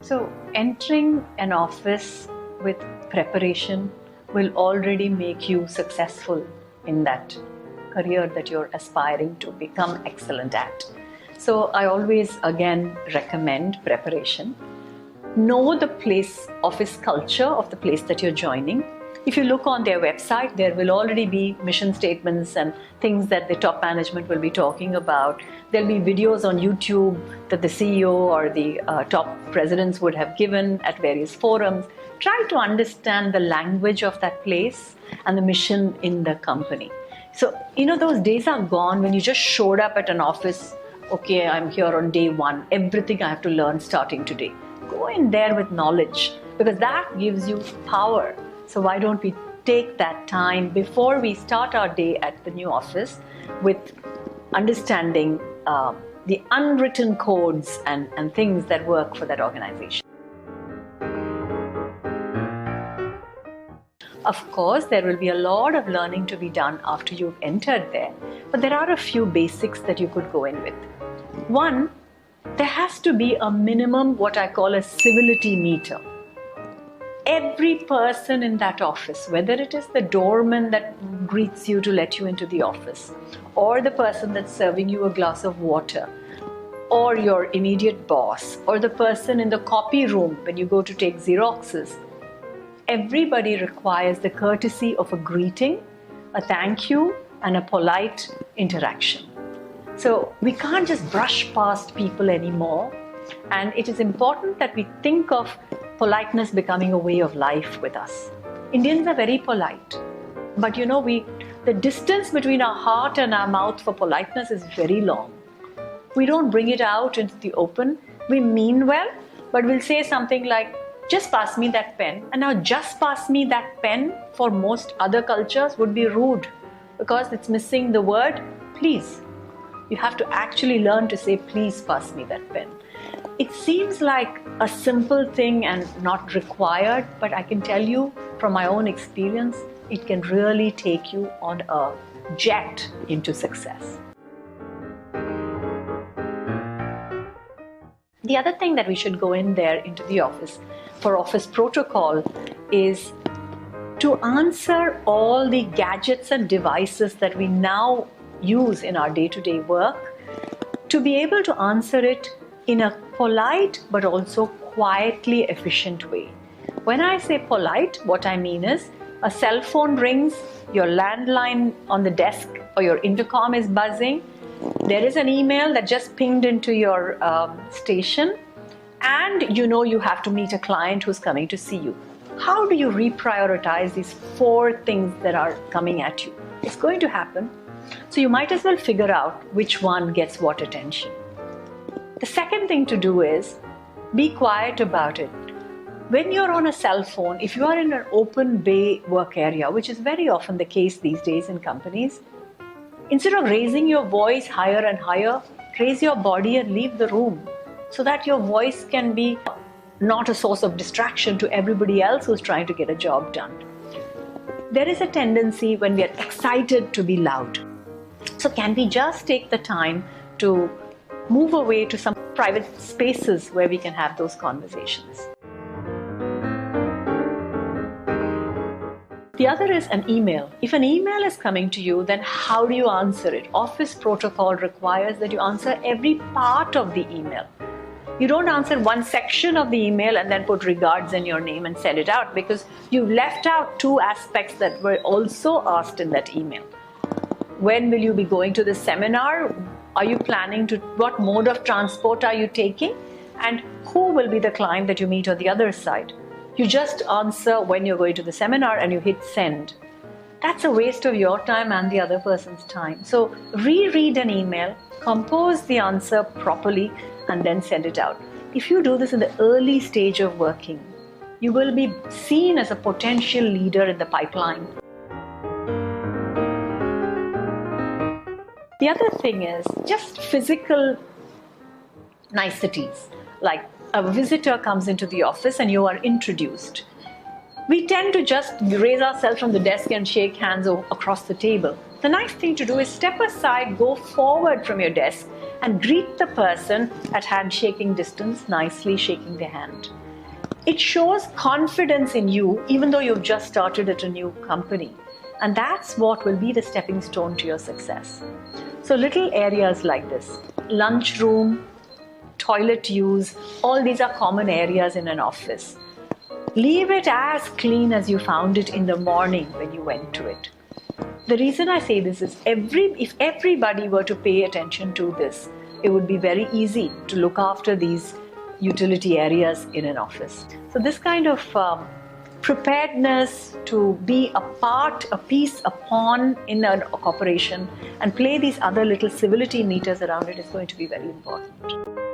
So entering an office with preparation will already make you successful in that career that you're aspiring to become excellent at. So I always again recommend preparation. Know the office culture of the place that you're joining. If you look on their website, there will already be mission statements and things that the top management will be talking about. There'll be videos on YouTube that the CEO or the top presidents would have given at various forums. Try to understand the language of that place and the mission in the company. So, those days are gone when you just showed up at an office. Okay, I'm here on day one. Everything I have to learn starting today. Go in there with knowledge, because that gives you power. So why don't we take that time before we start our day at the new office with understanding the unwritten codes and things that work for that organization. Of course, there will be a lot of learning to be done after you've entered there, but there are a few basics that you could go in with. One, there has to be a minimum, what I call a civility meter. Every person in that office, whether it is the doorman that greets you to let you into the office, or the person that's serving you a glass of water, or your immediate boss, or the person in the copy room when you go to take Xeroxes, everybody requires the courtesy of a greeting, a thank you, and a polite interaction. So we can't just brush past people anymore, and it is important that we think of politeness becoming a way of life with us. Indians are very polite, but the distance between our heart and our mouth for politeness is very long. We don't bring it out into the open. We mean well, but we'll say something like, just pass me that pen. And now just pass me that pen for most other cultures would be rude, because it's missing the word please. You have to actually learn to say, please pass me that pen. It seems like a simple thing and not required, but I can tell you from my own experience, it can really take you on a jet into success. The other thing that we should go in there into the office for office protocol is to answer all the gadgets and devices that we now use in our day-to-day work, to be able to answer it in a polite but also quietly efficient way. When I say polite, what I mean is a cell phone rings, your landline on the desk or your intercom is buzzing, there is an email that just pinged into your station, and you have to meet a client who's coming to see you. How do you reprioritize these 4 things that are coming at you? It's going to happen. So you might as well figure out which one gets what attention. The second thing to do is be quiet about it. When you're on a cell phone, if you are in an open bay work area, which is very often the case these days in companies, instead of raising your voice higher and higher, raise your body and leave the room so that your voice can be not a source of distraction to everybody else who's trying to get a job done. There is a tendency when we are excited to be loud. So can we just take the time to move away to some private spaces where we can have those conversations? The other is an email. If an email is coming to you, then how do you answer it? Office protocol requires that you answer every part of the email. You don't answer one section of the email and then put regards in your name and send it out, because you've left out 2 aspects that were also asked in that email. When will you be going to the seminar? Are you planning to, what mode of transport are you taking? And who will be the client that you meet on the other side? You just answer when you're going to the seminar and you hit send. That's a waste of your time and the other person's time. So reread an email, compose the answer properly, and then send it out. If you do this in the early stage of working, you will be seen as a potential leader in the pipeline. The other thing is just physical niceties, like a visitor comes into the office and you are introduced. We tend to just raise ourselves from the desk and shake hands across the table. The nice thing to do is step aside, go forward from your desk and greet the person at handshaking distance, nicely shaking their hand. It shows confidence in you even though you've just started at a new company. And that's what will be the stepping stone to your success. So little areas like this, lunchroom, toilet use, all these are common areas in an office. Leave it as clean as you found it in the morning when you went to it. The reason I say this is if everybody were to pay attention to this, it would be very easy to look after these utility areas in an office. So this kind of preparedness to be a part, a piece, a pawn in a corporation and play these other little civility meters around it is going to be very important.